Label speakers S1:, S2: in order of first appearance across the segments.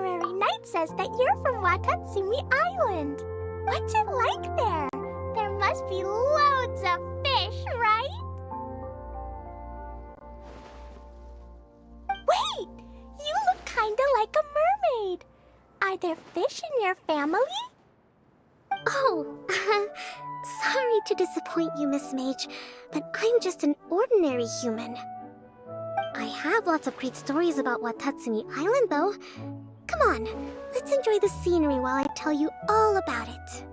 S1: itinerary Knight says that you're from Watatsumi Island. What's it like there? There must be loads of fish, right? Wait! You look kinda like a mermaid. Are there fish in your family?
S2: Oh, sorry to disappoint you, Miss Mage, but I'm just an ordinary human. I have lots of great stories about Watatsumi Island, though. Come on, let's enjoy the scenery while I tell you all about it.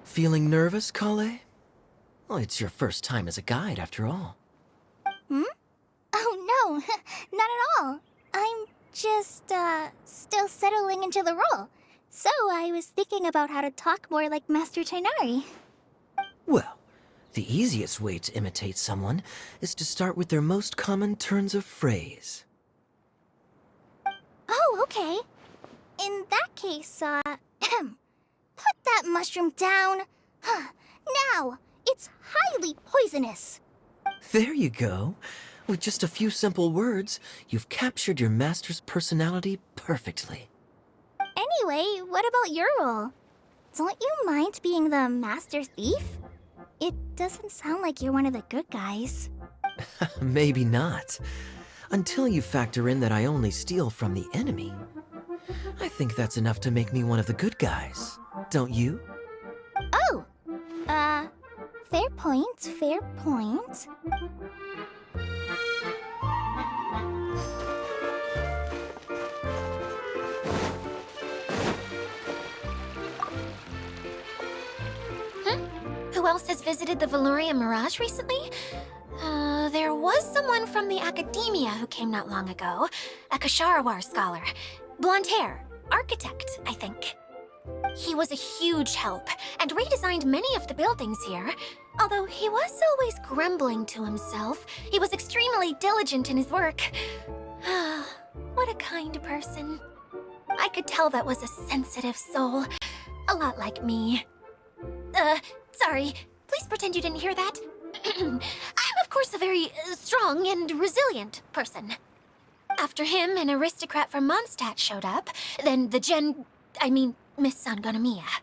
S3: Feeling nervous, Kale? Well, it's your first time as a guide, after all.
S1: Hmm? Oh, no, not at all. I'm just, still settling into the role. So I was thinking about how to talk more like Master Tighnari.
S3: Well, the easiest way to imitate someone is to start with their most common turns of phrase.
S1: Oh, okay. In that case, put that mushroom down. Now, it's highly poisonous.
S3: There you go. With just a few simple words, you've captured your master's personality perfectly.
S1: Anyway, what about your role? Don't you mind being the master thief? It doesn't sound like you're one of the good guys.
S3: Maybe not. Until you factor in that I only steal from the enemy. I think that's enough to make me one of the good guys. Don't you?
S1: Oh! Fair point, fair point.
S4: Who else has visited the Veloria Mirage recently? There was someone from the academia who came not long ago. A Kasharawar scholar. Blonde hair. Architect, I think. He was a huge help, and redesigned many of the buildings here. Although he was always grumbling to himself, he was extremely diligent in his work. What a kind person. I could tell that was a sensitive soul. A lot like me. Sorry. Please pretend you didn't hear that. I'm, of course, a very strong and resilient person. After him, an aristocrat from Mondstadt showed up, then Miss Sangonomiya.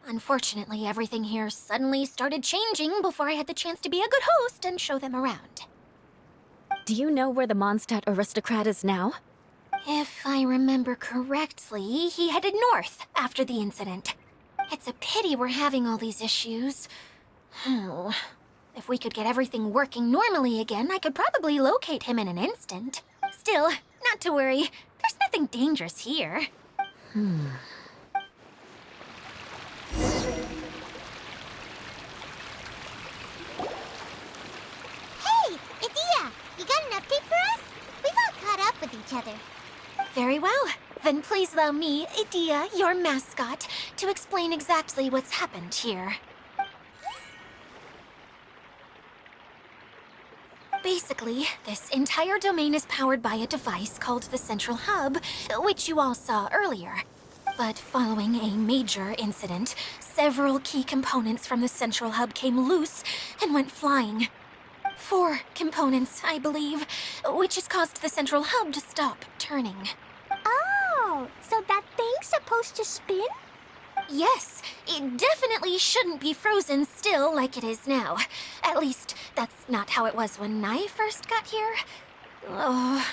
S4: Unfortunately, everything here suddenly started changing before I had the chance to be a good host and show them around.
S5: Do you know where the Mondstadt aristocrat is now?
S4: If I remember correctly, he headed north after the incident. It's a pity we're having all these issues. If we could get everything working normally again, I could probably locate him in an instant. Still, not to worry. There's nothing dangerous here.
S1: Hey, Idia! You got an update for us? We've all caught up with each other.
S4: Very well. Then please allow me, Idia, your mascot, to explain exactly what's happened here. Basically, this entire domain is powered by a device called the Central Hub, which you all saw earlier. But following a major incident, several key components from the Central Hub came loose and went flying. 4 components, I believe, which has caused the Central Hub to stop turning.
S1: Oh, so that thing's supposed to spin?
S4: Yes, it definitely shouldn't be frozen still like it is now. At least, that's not how it was when I first got here. Oh,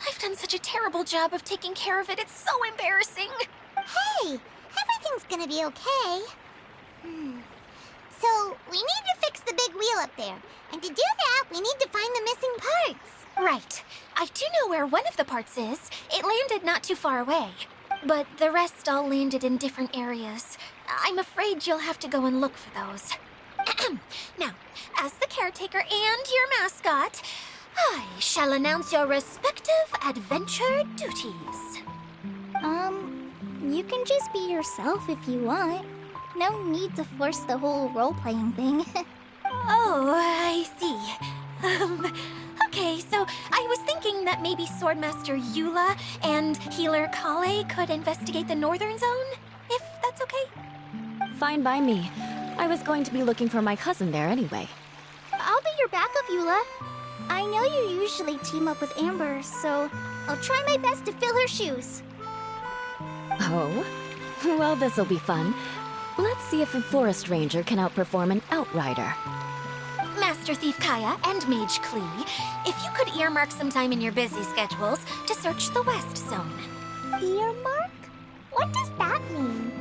S4: I've done such a terrible job of taking care of it, it's so embarrassing.
S1: Hey, everything's gonna be okay. So, we need to fix the big wheel up there. And to do that, we need to find the missing parts.
S4: Right. I do know where one of the parts is. It landed not too far away. but the rest all landed in different areas. I'm afraid you'll have to go and look for those. Now, as the caretaker and your mascot, I shall announce your respective adventure duties.
S1: You can just be yourself if you want. No need to force the whole role-playing thing.
S4: Oh, I see. Okay, so I was thinking that maybe Swordmaster Eula and Healer Kale could investigate the Northern Zone, if that's okay?
S5: Fine by me. I was going to be looking for my cousin there anyway.
S1: I'll be your backup, Eula. I know you usually team up with Amber, so I'll try my best to fill her shoes.
S5: Oh? Well, this'll be fun. Let's see if a forest ranger can outperform an outrider.
S4: Master Thief Kaya and Mage Klee, if you could earmark some time in your busy schedules to search the West Zone.
S1: Earmark? What does that mean?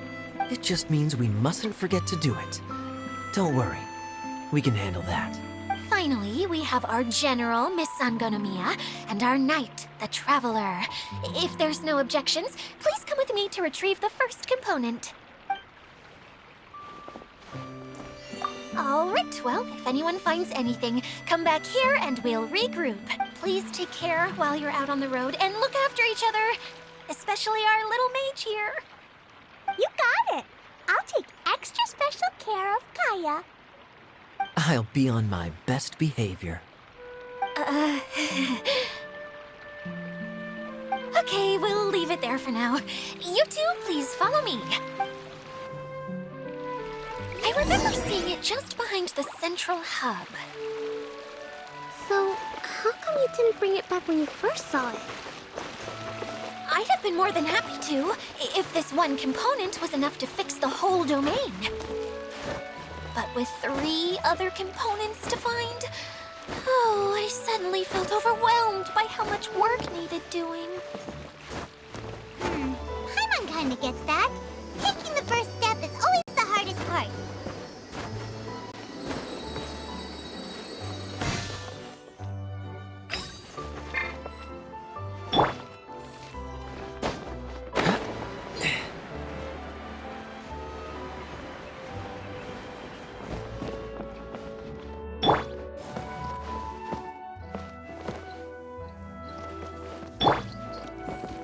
S3: It just means we mustn't forget to do it. Don't worry. We can handle that.
S4: Finally, we have our General, Miss Sangonomiya, and our Knight, the Traveler. If there's no objections, please come with me to retrieve the first component. Alright, well, if anyone finds anything, come back here and we'll regroup. Please take care while you're out on the road and look after each other, especially our little mage here.
S1: You got it. I'll take extra special care of Kaya.
S3: I'll be on my best behavior.
S4: Okay, we'll leave it there for now. You two, please follow me. I remember seeing it just behind the central hub.
S2: So, how come you didn't bring it back when you first saw it?
S4: I'd have been more than happy to, if this one component was enough to fix the whole domain. But with 3 other components to find, oh, I suddenly felt overwhelmed by how much work needed doing.
S1: Paimon kinda gets that. Taking the first step is always the hardest part.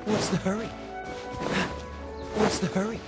S3: What's the hurry? What's the hurry?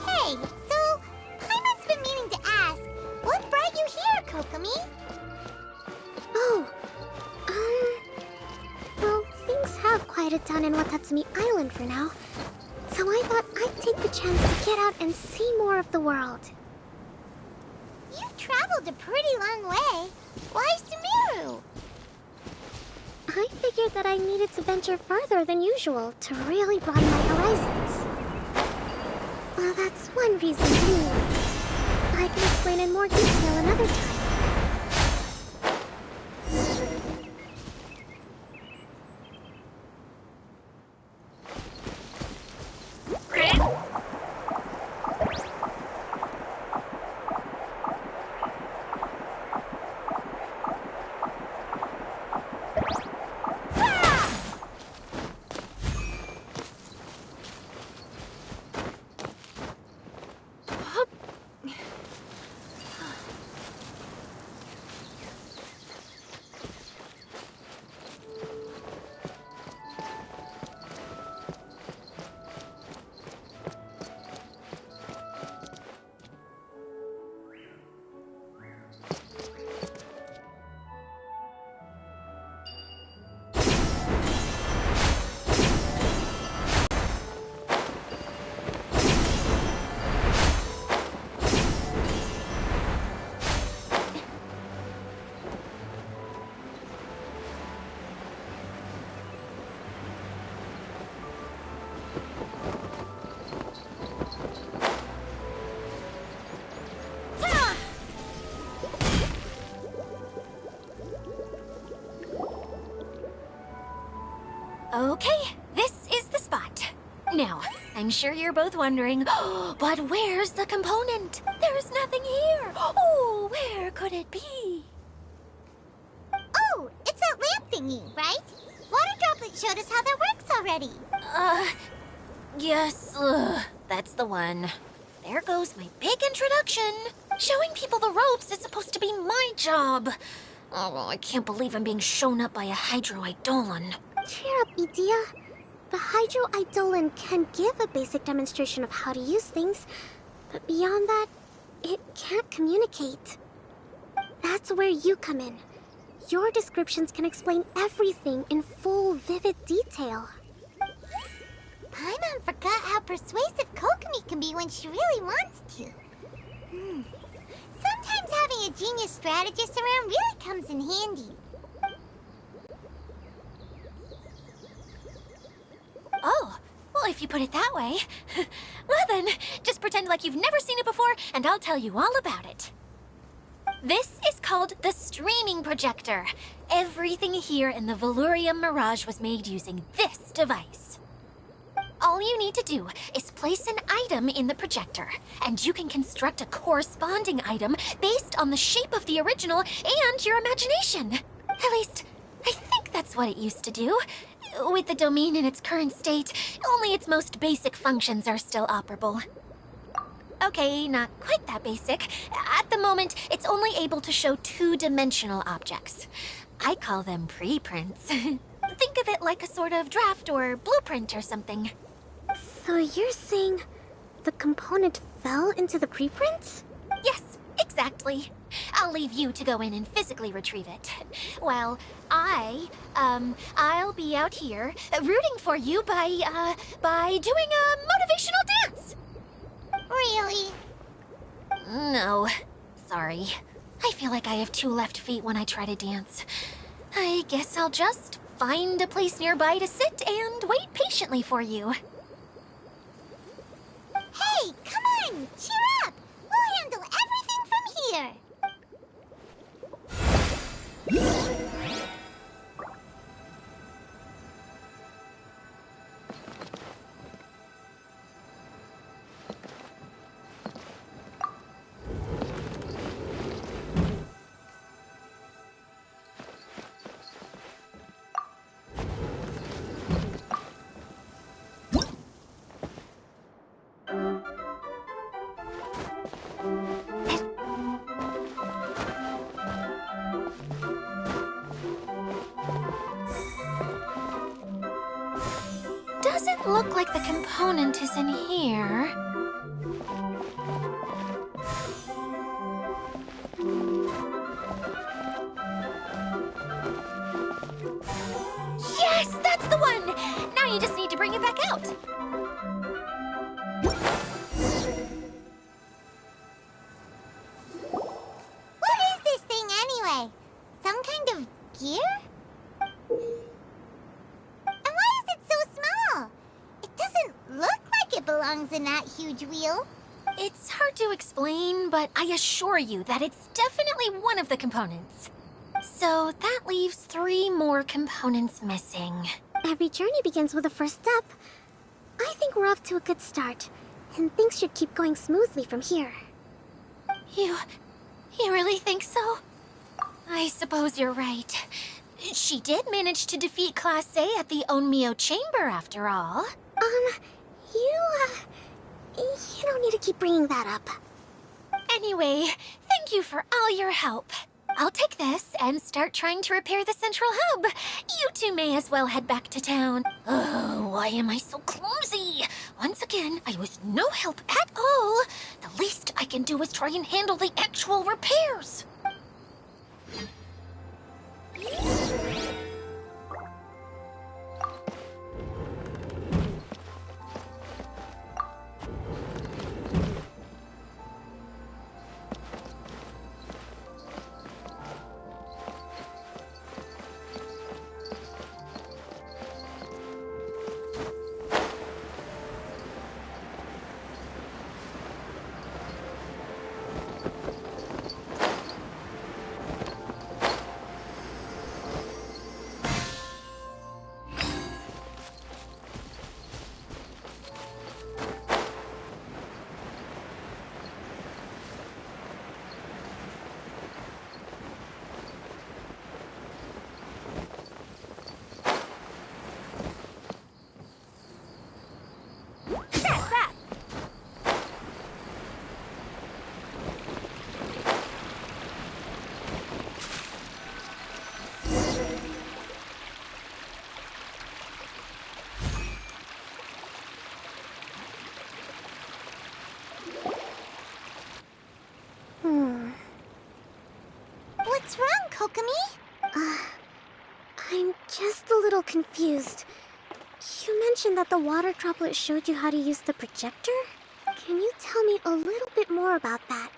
S1: Hey, so Paimon's been meaning to ask, what brought you here, Kokomi?
S2: Oh, well, things have quieted down in Watatsumi Island for now. So I thought I'd take the chance to get out and see more of the world.
S1: You've traveled a pretty long way. Why Sumeru?
S2: I figured that I needed to venture farther than usual to really broaden my horizons. Well, that's one reason anyway. I can explain in more detail another time.
S4: I'm sure you're both wondering, but where's the component? There's nothing here. Oh, where could it be?
S1: Oh, it's that lamp thingy, right? Water Droplet showed us how that works already.
S4: Yes, that's the one. There goes my big introduction. Showing people the ropes is supposed to be my job. Oh, I can't believe I'm being shown up by a Hydro Eidolon.
S2: Cheer up, Edea. The Hydro Eidolon can give a basic demonstration of how to use things, but beyond that, it can't communicate. That's where you come in. Your descriptions can explain everything in full, vivid detail.
S1: Paimon forgot how persuasive Kokomi can be when she really wants to. Sometimes having a genius strategist around really comes in handy.
S4: Oh, well, if you put it that way. Well then, just pretend like you've never seen it before, and I'll tell you all about it. This is called the streaming projector. Everything here in the Valurium Mirage was made using this device. All you need to do is place an item in the projector, and you can construct a corresponding item based on the shape of the original and your imagination. At least, I think that's what it used to do. With the domain in its current state, only its most basic functions are still operable. Okay, not quite that basic. At the moment, it's only able to show two-dimensional objects. I call them preprints. Think of it like a sort of draft or blueprint or something.
S2: So you're saying the component fell into the preprints?
S4: Yes, exactly. I'll leave you to go in and physically retrieve it. Well, I'll be out here rooting for you by doing a motivational dance.
S1: Really?
S4: No, sorry. I feel like I have two left feet when I try to dance. I guess I'll just find a place nearby to sit and wait patiently for you.
S1: Hey, come on! Cheer up! We'll handle everything from here!
S4: Doesn't look like the component is in here. Yes, that's the one! Now you just need to bring it back out.
S1: What is this thing anyway? Some kind of gear? And why is it so small? It doesn't look like it belongs in that huge wheel.
S4: It's hard to explain, but I assure you that it's definitely one of the components. So that leaves 3 more components missing.
S2: Every journey begins with a first step. I think we're off to a good start, and things should keep going smoothly from here.
S4: You really think so? I suppose you're right. She did manage to defeat Class A at the Onmyo Chamber, after all.
S2: You don't need to keep bringing that up.
S4: Anyway, thank you for all your help. I'll take this and start trying to repair the central hub. You two may as well head back to town. Oh, why am I so clumsy? Once again, I was no help at all. The least I can do is try and handle the actual repairs.
S1: What's wrong, Kokomi?
S2: I'm just a little confused. You mentioned that the water droplet showed you how to use the projector? Can you tell me a little bit more about that?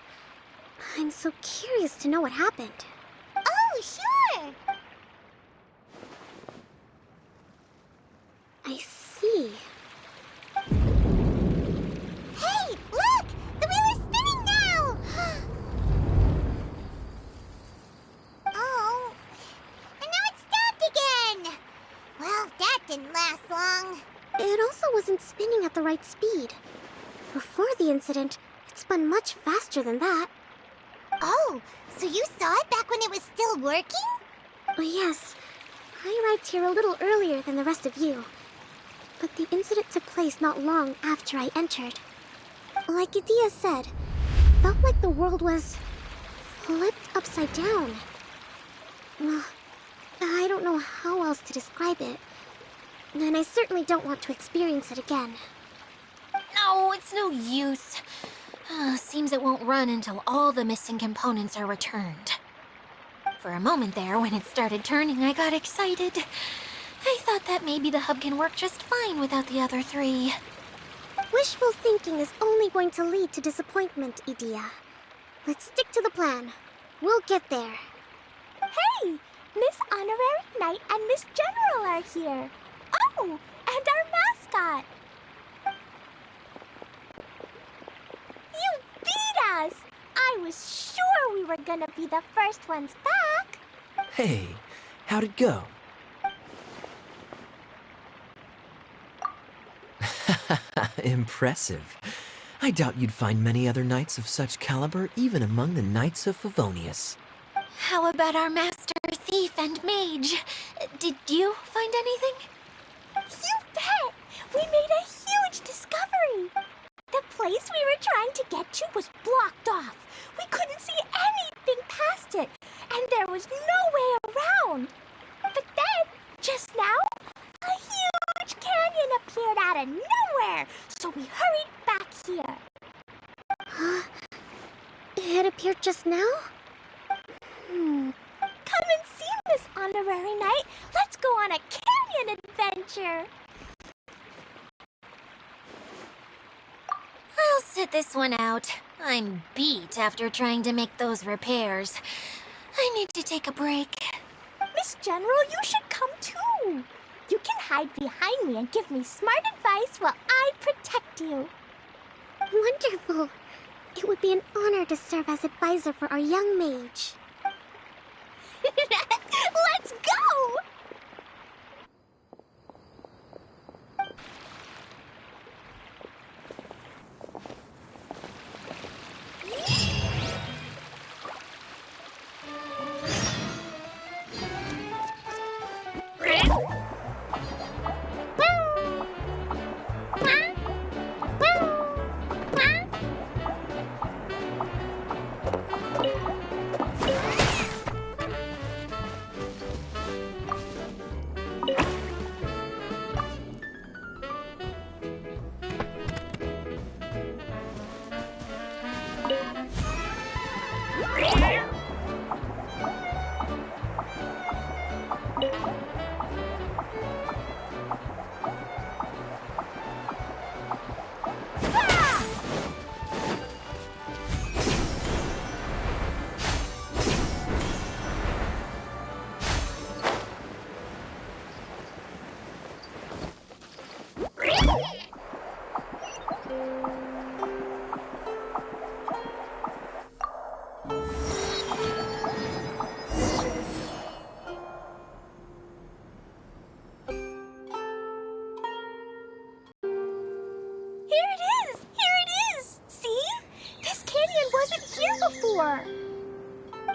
S2: I'm so curious to know what happened.
S1: Oh, sure!
S2: I see.
S1: Hey, look! The wheel is spinning now! Oh, and now it's stopped again! Well, that didn't last long.
S2: It also wasn't spinning at the right speed. Before the incident, it spun much faster than that.
S1: Oh, so you saw it back when it was still working?
S2: Oh, yes. I arrived here a little earlier than the rest of you. But the incident took place not long after I entered. Like Idia said, it felt like the world was flipped upside down. Well, I don't know how else to describe it. And I certainly don't want to experience it again.
S4: No, it's no use. Seems it won't run until all the missing components are returned. For a moment there, when it started turning, I got excited. I thought that maybe the hub can work just fine without the other three.
S2: Wishful thinking is only going to lead to disappointment, Idia. Let's stick to the plan. We'll get there.
S1: Hey, Miss Honorary Knight and Miss General are here. Oh, and our mascot. You beat us! I was sure we were gonna be the first ones back.
S3: Hey, how'd it go? Impressive. I doubt you'd find many other knights of such caliber even among the Knights of Favonius.
S4: How about our master thief and mage? Did you find anything?
S1: You bet! We made a huge discovery! The place we were trying to get to was blocked off. We couldn't see anything past it, and there was no way around. But then, just now, a huge canyon appeared out of nowhere, so we hurried back here.
S2: It appeared just now?
S1: Come and see, Miss Honorary Knight. Let's go on a canyon adventure.
S4: I'll sit this one out. I'm beat after trying to make those repairs. I need to take a break.
S1: Miss General, you should come too. You can hide behind me and give me smart advice while I protect you.
S2: Wonderful. It would be an honor to serve as advisor for our young mage.
S1: Let's go!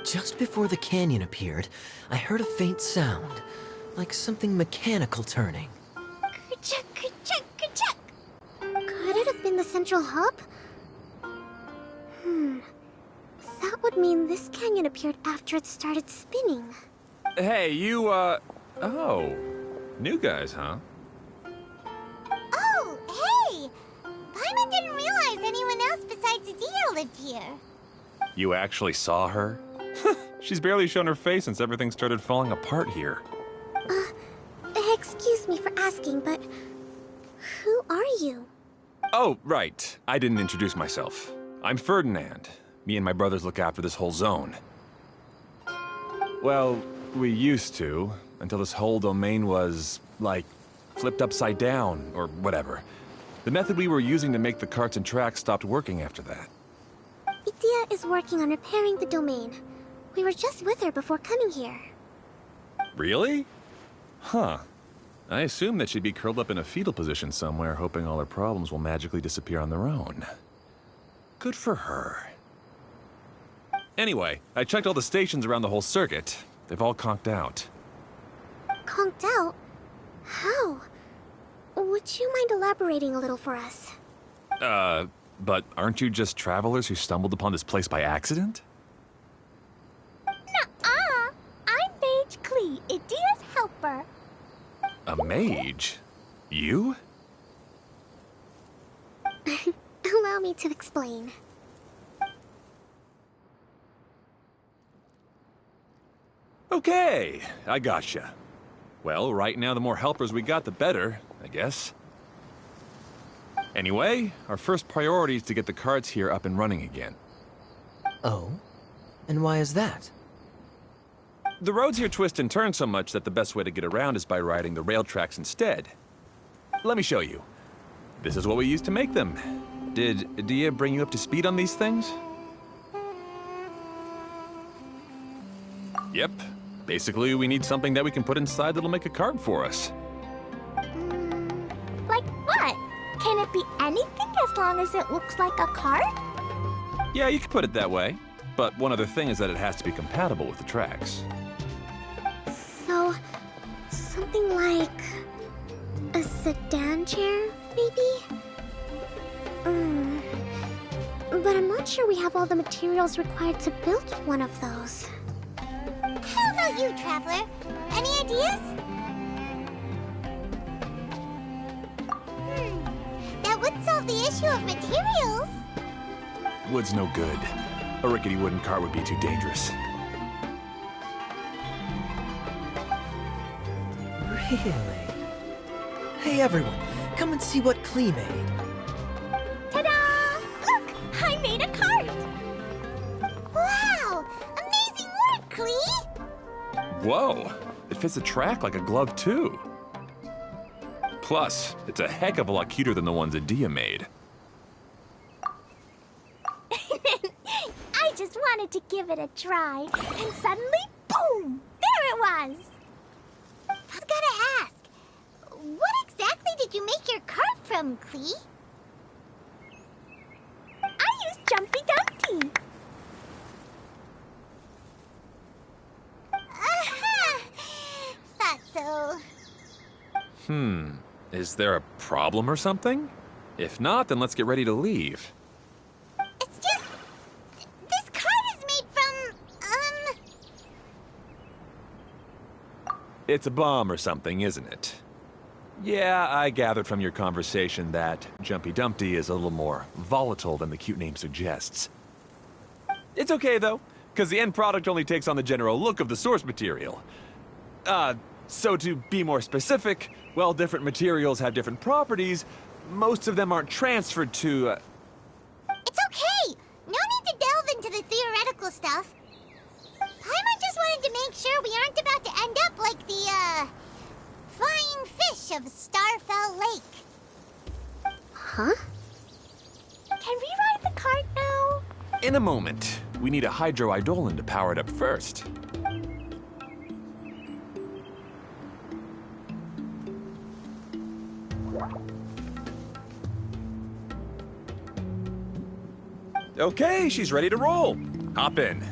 S3: Just before the canyon appeared, I heard a faint sound, like something mechanical turning.
S1: Ka-chuck, ka-chuck, ka-chuck.
S2: Could it have been the central hub? That would mean this canyon appeared after it started spinning.
S6: Hey, you, oh. New guys, huh?
S1: Oh, hey! Paimon didn't realize anyone else besides Adia lived here.
S6: You actually saw her? She's barely shown her face since everything started falling apart here.
S2: Excuse me for asking, but who are you?
S6: Oh, right. I didn't introduce myself. I'm Ferdinand. Me and my brothers look after this whole zone. Well, we used to, until this whole domain was, like, flipped upside down, or whatever. The method we were using to make the carts and tracks stopped working after that.
S2: Idia is working on repairing the domain. We were just with her before coming here.
S6: Really? Huh. I assumed that she'd be curled up in a fetal position somewhere, hoping all her problems will magically disappear on their own. Good for her. Anyway, I checked all the stations around the whole circuit. They've all conked out.
S2: Conked out? How? Would you mind elaborating a little for us?
S6: But aren't you just travelers who stumbled upon this place by accident?
S1: Nuh-uh. I'm Mage Klee, Idia's helper.
S6: A mage? You?
S2: Allow me to explain.
S6: Okay, I gotcha. Well, right now the more helpers we got, the better, I guess. Anyway, our first priority is to get the carts here up and running again.
S3: Oh? And why is that?
S6: The roads here twist and turn so much that the best way to get around is by riding the rail tracks instead. Let me show you. This is what we used to make them. Did Idia bring you up to speed on these things? Yep. Basically, we need something that we can put inside that'll make a cart for us.
S1: Like what? Can it be anything as long as it looks like a cart?
S6: Yeah, you could put it that way. But one other thing is that it has to be compatible with the tracks.
S2: So, something like a sedan chair, maybe? But I'm not sure we have all the materials required to build one of those.
S1: How about you, Traveler? Any ideas? That would solve the issue of materials.
S6: Wood's no good. A rickety wooden cart would be too dangerous.
S3: Really? Hey everyone, come and see what Klee made.
S1: Ta-da! Look, I made a cart. Wow! Amazing work, Klee!
S6: Whoa! It fits the track like a glove, too. Plus, it's a heck of a lot cuter than the ones Idia made.
S1: I just wanted to give it a try, and suddenly, boom! There it was! I was gonna ask, what exactly did you make your cart from, Klee? I used Jumpy Dumpty. Thought so.
S6: Is there a problem or something? If not, then let's get ready to leave.
S1: It's just... this cart is made from,
S6: It's a bomb or something, isn't it? Yeah, I gathered from your conversation that Jumpy Dumpty is a little more volatile than the cute name suggests. It's okay, though, because the end product only takes on the general look of the source material. So to be more specific, while different materials have different properties, most of them aren't transferred to,
S1: It's okay! No need to delve into the theoretical stuff. Paimon just wanted to make sure we aren't about to end up like the, flying fish of Starfell Lake.
S2: Huh?
S1: Can we ride the cart now?
S6: In a moment. We need a hydroidolin to power it up first. Okay, she's ready to roll. Hop in.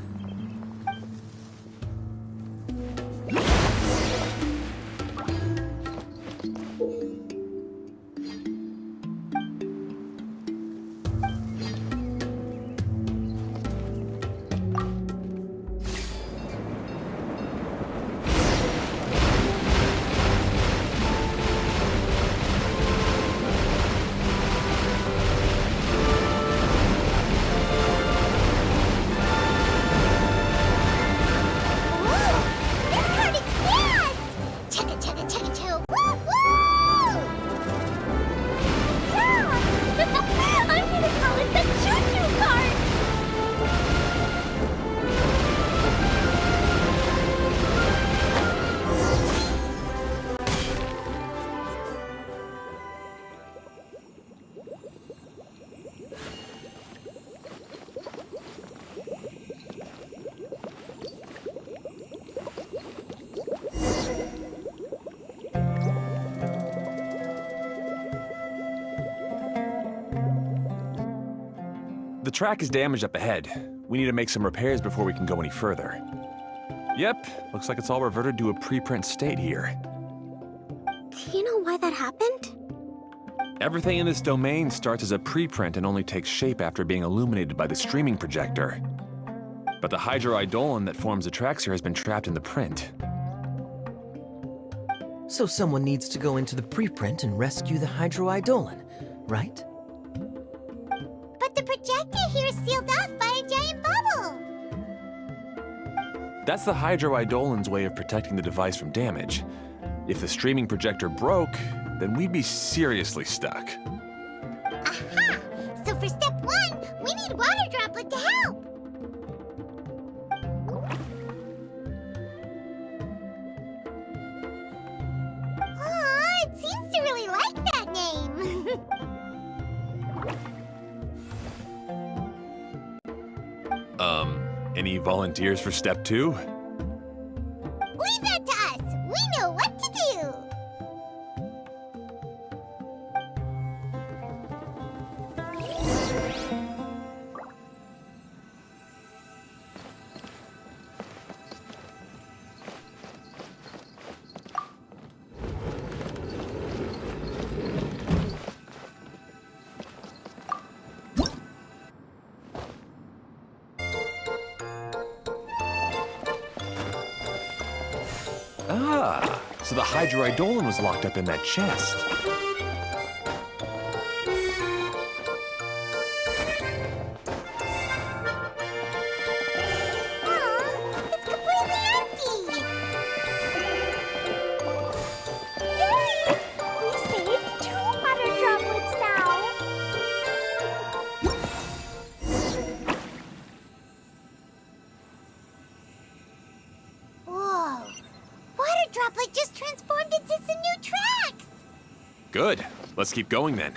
S6: track is damaged up ahead. We need to make some repairs before we can go any further. Yep, looks like it's all reverted to a preprint state here.
S2: Do you know why that happened?
S6: Everything in this domain starts as a preprint and only takes shape after being illuminated by the streaming projector. But the hydroidolin that forms the tracks here has been trapped in the print.
S3: So someone needs to go into the preprint and rescue the hydroidolin, right?
S1: But the projector here is sealed off by a giant bubble.
S6: That's the hydroidolin's way of protecting the device from damage. If the streaming projector broke, then we'd be seriously stuck.
S1: Aha! So for step 1, we need water droplet to help. Aw, it seems to really like that name.
S6: Any volunteers for step 2?
S1: Leave that to us. We know what to do.
S6: Ah, so the hydroidolin was locked up in that chest.
S1: Aw, it's completely empty. Yay! We saved 2 water droplets now. Whoa! Water droplet just transformed into some new tracks!
S6: Good. Let's keep going then.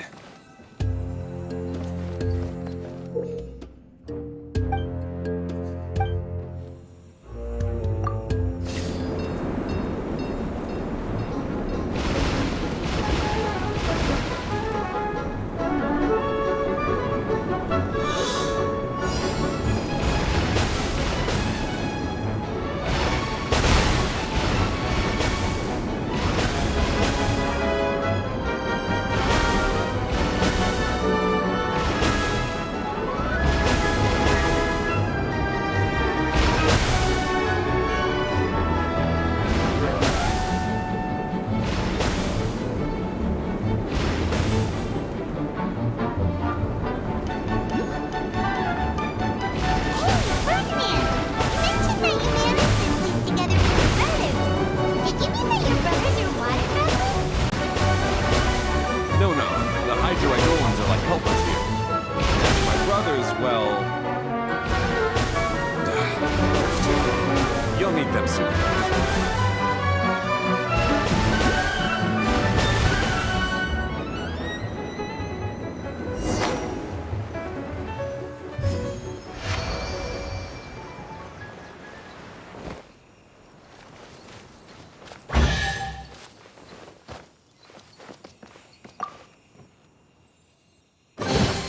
S6: You'll meet them soon.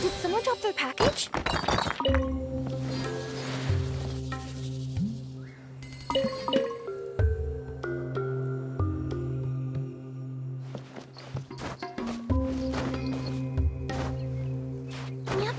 S4: Did someone drop their package? Yep.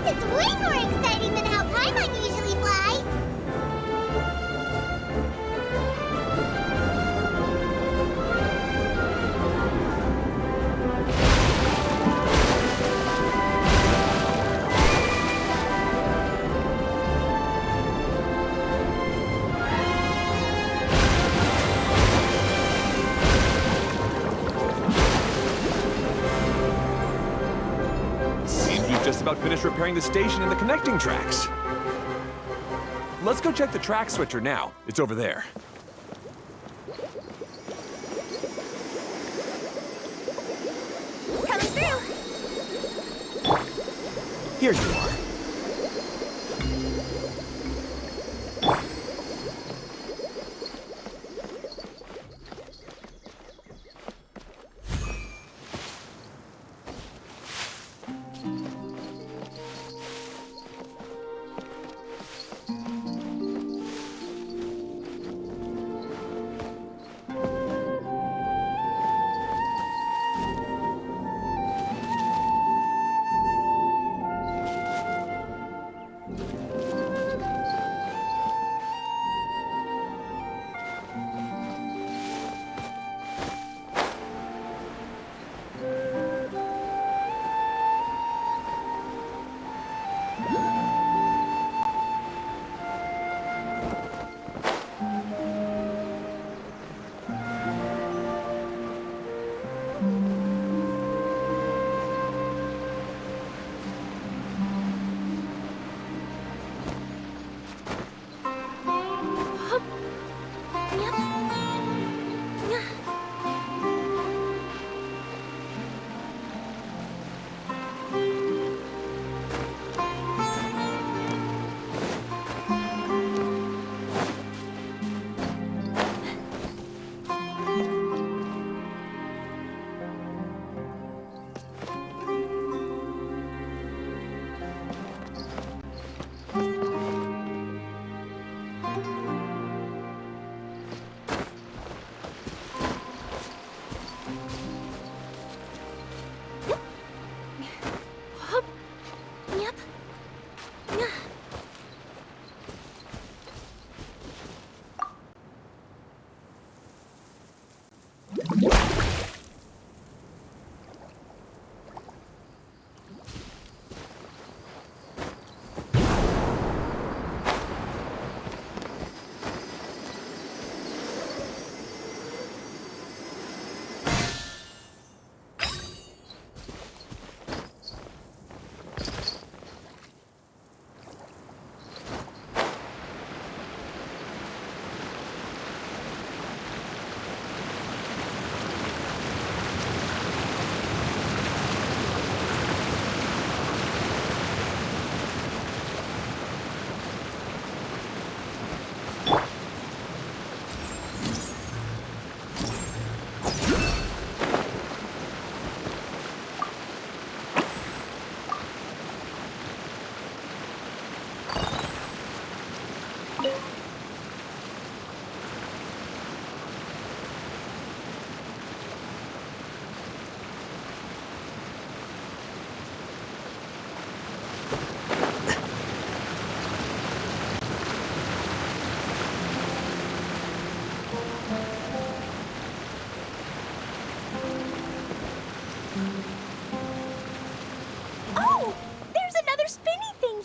S1: is way more exciting than how Paimon usually flies!
S6: Seems we've just about finished repairing the station and the connecting tracks. Let's go check the track switcher now. It's over there.
S1: Coming through!
S3: Here you are.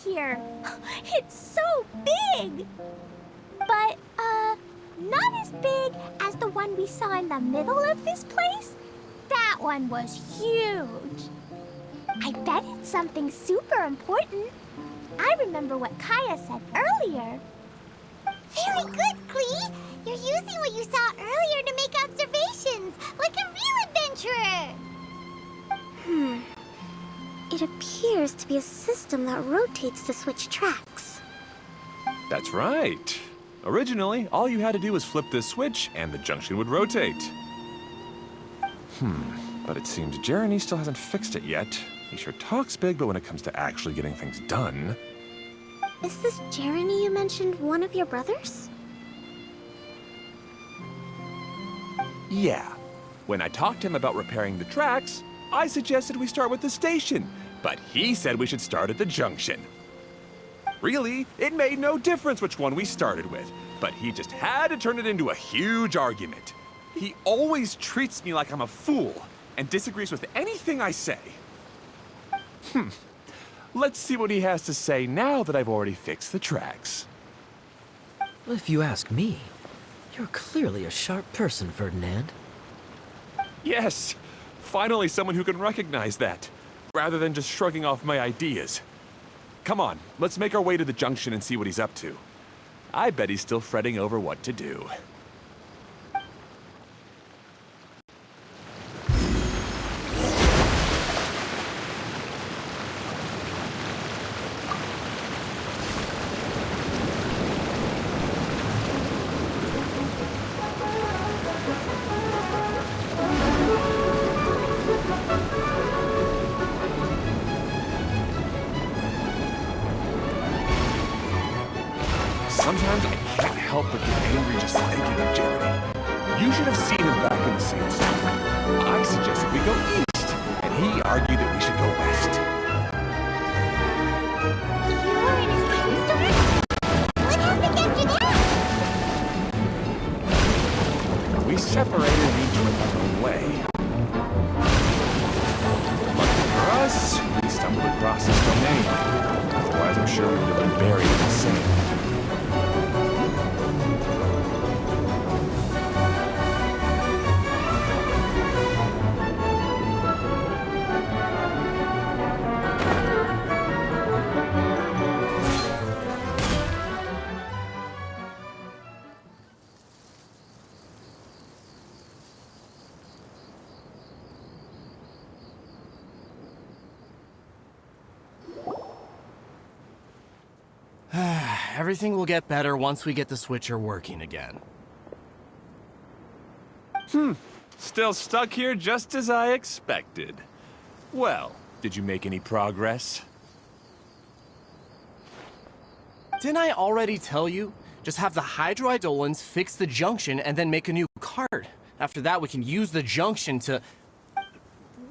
S1: here. It's so big! But, not as big as the one we saw in the middle of this place. That one was huge. I bet it's something super important. I remember what Kaya said earlier. Very good, Klee! You're using what you saw earlier to make observations, like a real adventurer!
S2: It appears to be a system that rotates to switch tracks.
S6: That's right. Originally, all you had to do was flip this switch and the junction would rotate. But it seems Jeremy still hasn't fixed it yet. He sure talks big, but when it comes to actually getting things done...
S2: Is this Jeremy you mentioned one of your brothers?
S6: Yeah. When I talked to him about repairing the tracks, I suggested we start with the station. But he said we should start at the junction. Really, it made no difference which one we started with, but he just had to turn it into a huge argument. He always treats me like I'm a fool and disagrees with anything I say. Let's see what he has to say now that I've already fixed the tracks.
S3: If you ask me, you're clearly a sharp person, Ferdinand.
S6: Yes, finally someone who can recognize that, rather than just shrugging off my ideas. Come on, let's make our way to the junction and see what he's up to. I bet he's still fretting over what to do. Sometimes I can't help but get angry just thinking of Jeremy. You should have seen him back in the sandstorm. I suggested we go east, and he argued that we should go west.
S1: You were in a sandstorm? What happened after that?
S6: We separated and each went our own way. Lucky for us, we stumbled across this domain. Otherwise, I'm sure we would have been buried in the sand.
S7: Everything will get better once we get the switcher working again.
S6: Still stuck here just as I expected. Well, did you make any progress?
S7: Didn't I already tell you? Just have the hydroidolins fix the junction and then make a new card. After that, we can use the junction to...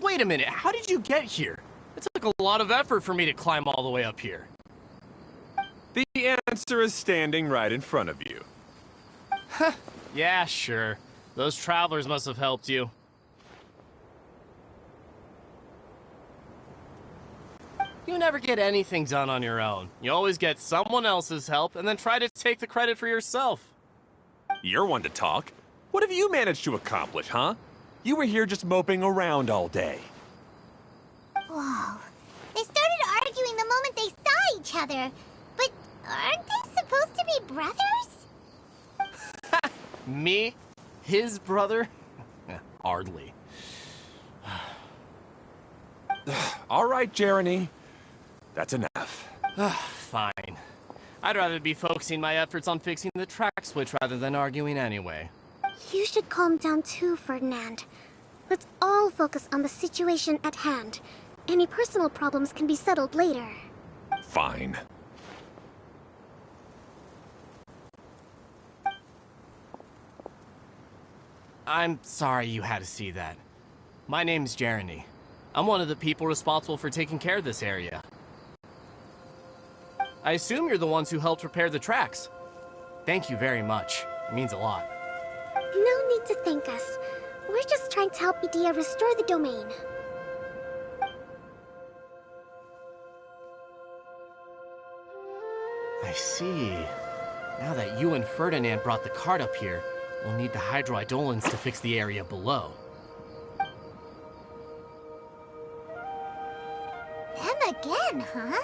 S7: Wait a minute, how did you get here? It took a lot of effort for me to climb all the way up here.
S6: The answer is standing right in front of you.
S7: Yeah, sure. Those travelers must have helped you. You never get anything done on your own. You always get someone else's help and then try to take the credit for yourself.
S6: You're one to talk. What have you managed to accomplish, huh? You were here just moping around all day.
S1: Whoa. They started arguing the moment they saw each other. But aren't they supposed to be brothers?
S7: Me? His brother? Hardly.
S6: All right, Jeremy. That's enough.
S7: Fine. I'd rather be focusing my efforts on fixing the track switch rather than arguing anyway.
S2: You should calm down too, Ferdinand. Let's all focus on the situation at hand. Any personal problems can be settled later.
S6: Fine.
S7: I'm sorry you had to see that. My name's Jeremy. I'm one of the people responsible for taking care of this area. I assume you're the ones who helped repair the tracks. Thank you very much. It means a lot.
S2: No need to thank us. We're just trying to help Idea restore the domain.
S7: I see. Now that you and Ferdinand brought the cart up here, we'll need the hydroidolins to fix the area below.
S1: Them again, huh?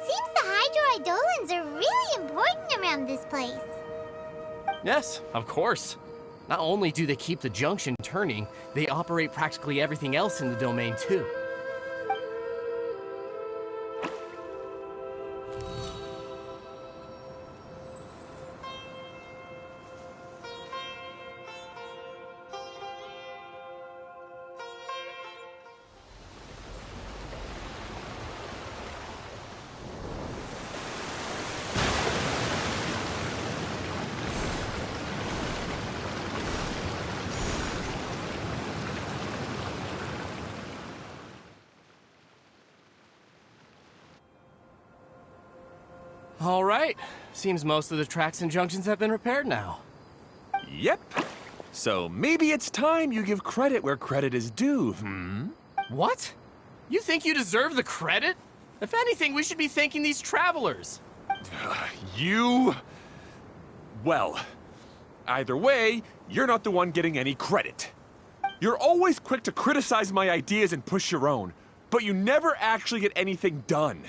S1: Seems the hydroidolins are really important around this place.
S7: Yes, of course. Not only do they keep the junction turning, they operate practically everything else in the domain too. All right. Seems most of the tracks and junctions have been repaired now.
S6: Yep. So maybe it's time you give credit where credit is due, hmm?
S7: What? You think you deserve the credit? If anything, we should be thanking these travelers.
S6: You... Well, either way, you're not the one getting any credit. You're always quick to criticize my ideas and push your own, but you never actually get anything done.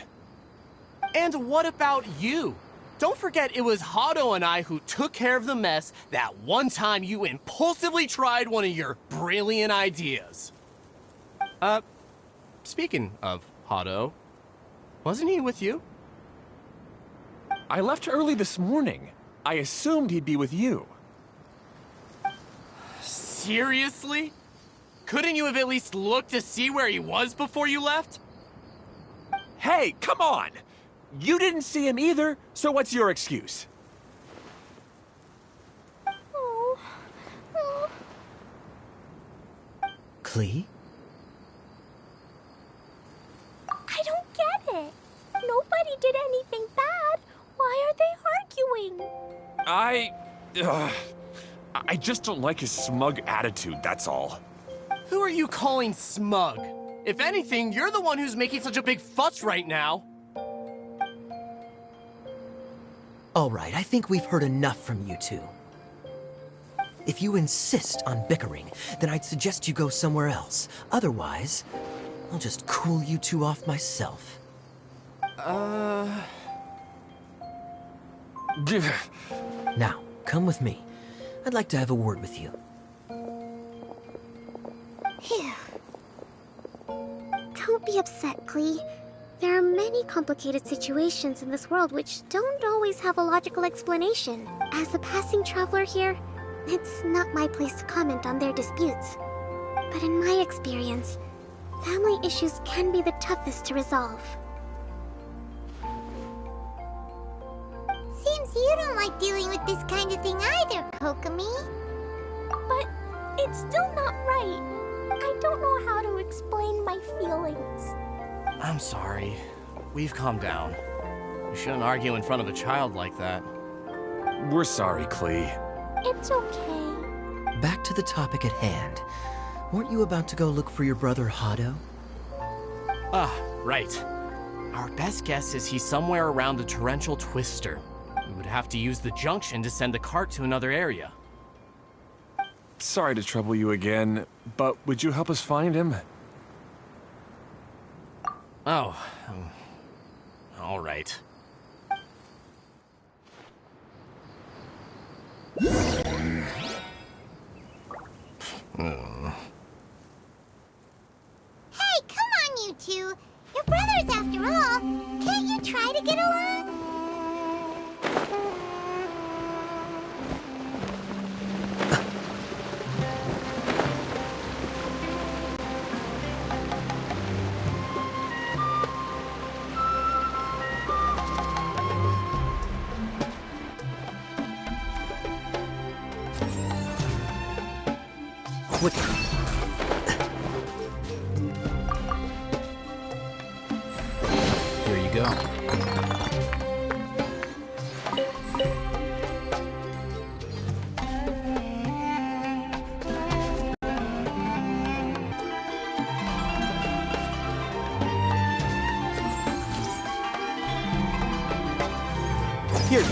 S7: And what about you? Don't forget it was Hado and I who took care of the mess that one time you impulsively tried one of your brilliant ideas. Speaking of Hado, wasn't he with you?
S6: I left early this morning. I assumed he'd be with you.
S7: Seriously? Couldn't you have at least looked to see where he was before you left?
S6: Hey, come on! You didn't see him either, so what's your excuse?
S3: Klee?
S2: I don't get it. Nobody did anything bad. Why are they arguing?
S6: I just don't like his smug attitude, that's all.
S7: Who are you calling smug? If anything, you're the one who's making such a big fuss right now.
S3: All right, I think we've heard enough from you two. If you insist on bickering, then I'd suggest you go somewhere else. Otherwise, I'll just cool you two off myself. Now, come with me. I'd like to have a word with you.
S2: Phew. Don't be upset, Klee. There are many complicated situations in this world which don't always have a logical explanation. As a passing traveler here, it's not my place to comment on their disputes. But in my experience, family issues can be the toughest to resolve.
S1: Seems you don't like dealing with this kind of thing either, Kokomi.
S2: But it's still not right. I don't know how to explain my feelings.
S7: I'm sorry. We've calmed down. You shouldn't argue in front of a child like that.
S6: We're sorry, Klee.
S2: It's okay.
S3: Back to the topic at hand. Weren't you about to go look for your brother Hado?
S7: Ah, right. Our best guess is he's somewhere around the torrential twister. We would have to use the junction to send the cart to another area.
S6: Sorry to trouble you again, but would you help us find him?
S7: Oh, all right.
S1: Hey, come on, you two. You're brothers after all. Can't you try to get along?
S3: What?
S8: Here you go.
S3: Here you are.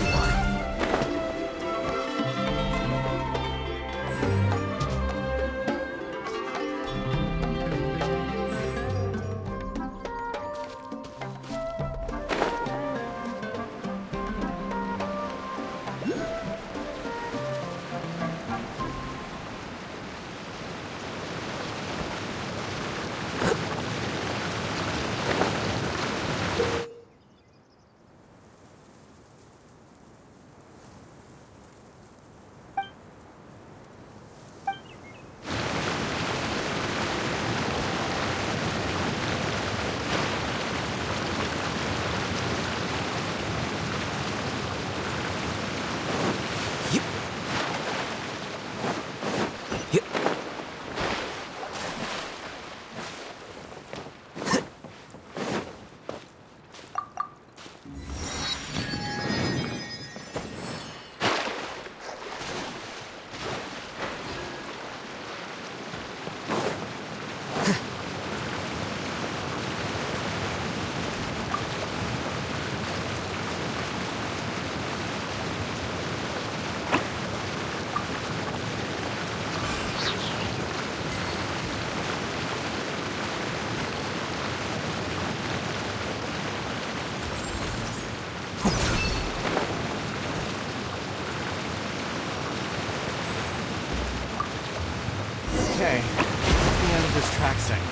S7: Okay, that's the end of this track segment.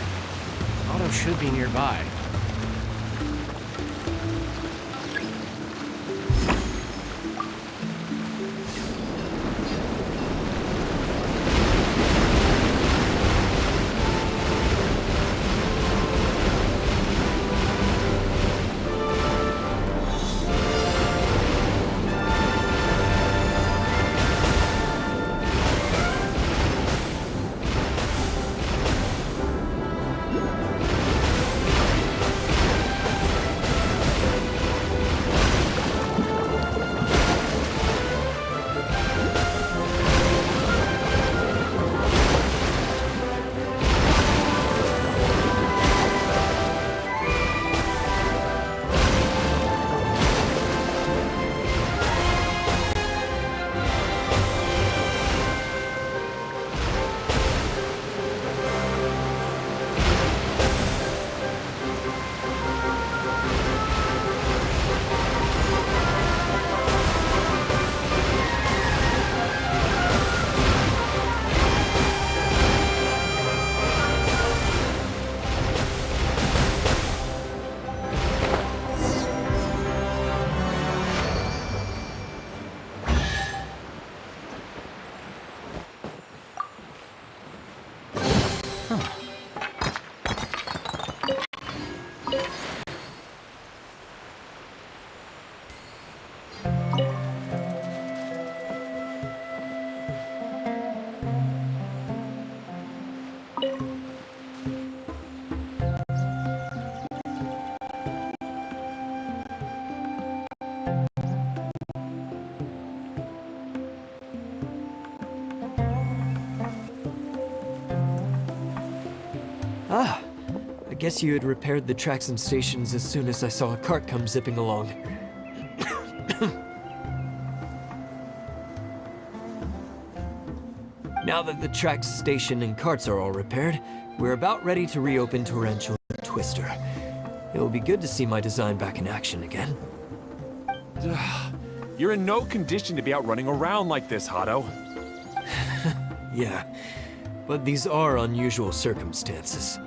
S7: Otto should be nearby.
S3: Ah, I guess you had repaired the tracks and stations as soon as I saw a cart come zipping along. Now that the tracks, station, and carts are all repaired, we're about ready to reopen Torrential Twister. It will be good to see my design back in action again.
S6: You're in no condition to be out running around like this, Hado.
S3: Yeah, but these are unusual circumstances.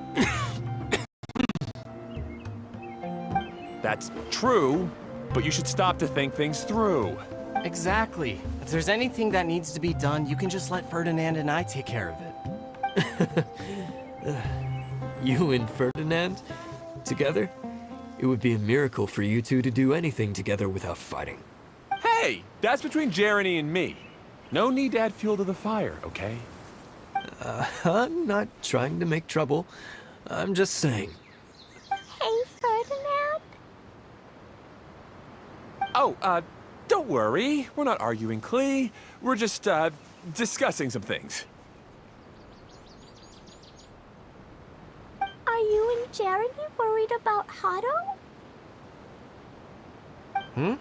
S6: That's true, but you should stop to think things through.
S7: Exactly. If there's anything that needs to be done, you can just let Ferdinand and I take care of it.
S3: You and Ferdinand? Together? It would be a miracle for you two to do anything together without fighting.
S6: Hey, that's between Jeremy and me. No need to add fuel to the fire, okay?
S3: I'm not trying to make trouble. I'm just saying.
S2: Hey, Ferdinand?
S6: Oh, don't worry. We're not arguing, Klee. We're just, discussing some things.
S2: Are you and Jeremy worried about Hado?
S7: Hmm?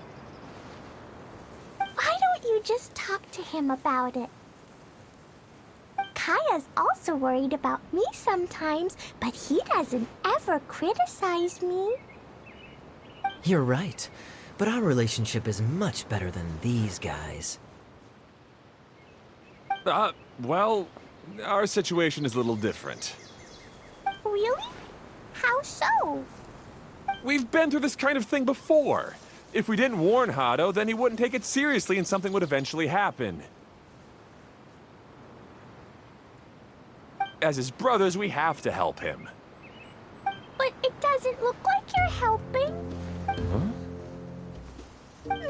S2: Why don't you just talk to him about it? Kaya's also worried about me sometimes, but he doesn't ever criticize me.
S3: You're right. But our relationship is much better than these guys.
S6: Well, our situation is a little different.
S2: Really? How so?
S6: We've been through this kind of thing before. If we didn't warn Hado, then he wouldn't take it seriously and something would eventually happen. As his brothers, we have to help him.
S2: But it doesn't look like you're helping.
S6: Huh?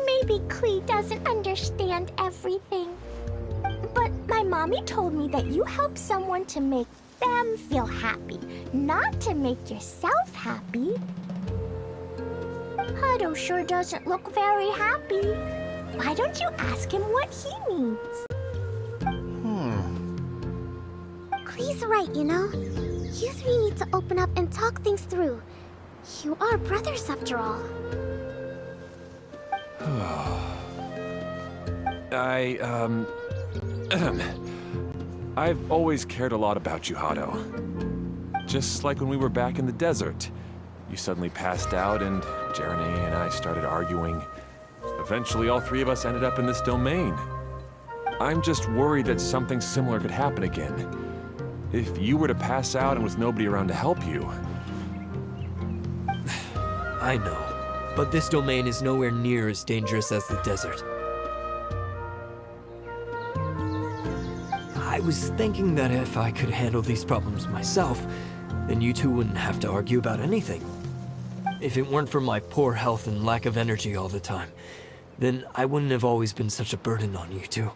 S2: Maybe Klee doesn't understand everything. But my mommy told me that you help someone to make them feel happy, not to make yourself happy. Hado sure doesn't look very happy. Why don't you ask him what he needs? Klee's right, you know? You three need to open up and talk things through. You are brothers after all.
S6: I've always cared a lot about you, Hado. Just like when we were back in the desert. You suddenly passed out and Jeremy and I started arguing. Eventually, all three of us ended up in this domain. I'm just worried that something similar could happen again. If you were to pass out and with nobody around to help you...
S9: I know, but this domain is nowhere near as dangerous as the desert. I was thinking that if I could handle these problems myself, then you two wouldn't have to argue about anything. If it weren't for my poor health and lack of energy all the time, then I wouldn't have always been such a burden on you two.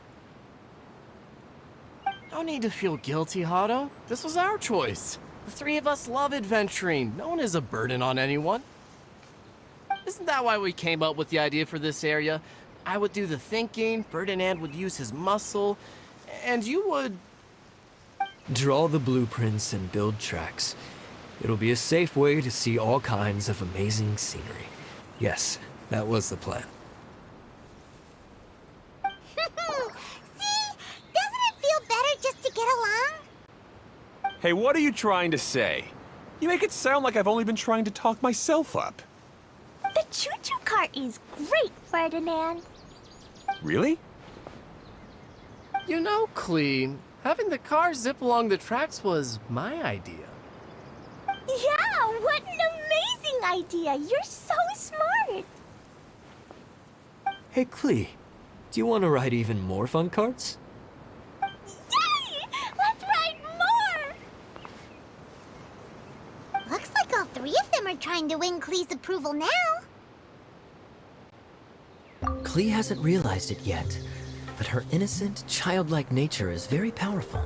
S7: No need to feel guilty, Hado. This was our choice. The three of us love adventuring. No one is a burden on anyone. Isn't that why we came up with the idea for this area? I would do the thinking, Ferdinand would use his muscle, and you would...
S9: Draw the blueprints and build tracks. It'll be a safe way to see all kinds of amazing scenery. Yes, that was the plan.
S1: See? Doesn't it feel better just to get along?
S6: Hey, what are you trying to say? You make it sound like I've only been trying to talk myself up.
S1: The choo-choo cart is great, Ferdinand.
S6: Really?
S7: You know, Klee, having the car zip along the tracks was my idea.
S1: Yeah, what an amazing idea! You're so smart!
S9: Hey, Klee, do you want to ride even more fun carts?
S1: Yay! Let's ride more! Looks like all three of them are trying to win Klee's approval now.
S3: Klee hasn't realized it yet, but her innocent, childlike nature is very powerful.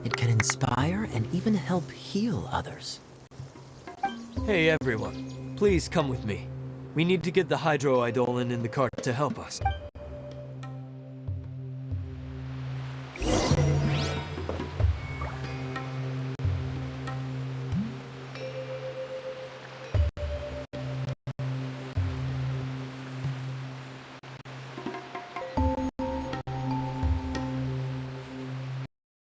S3: It can inspire and even help heal others.
S9: Hey, everyone. Please come with me. We need to get the hydroidolin in the cart to help us.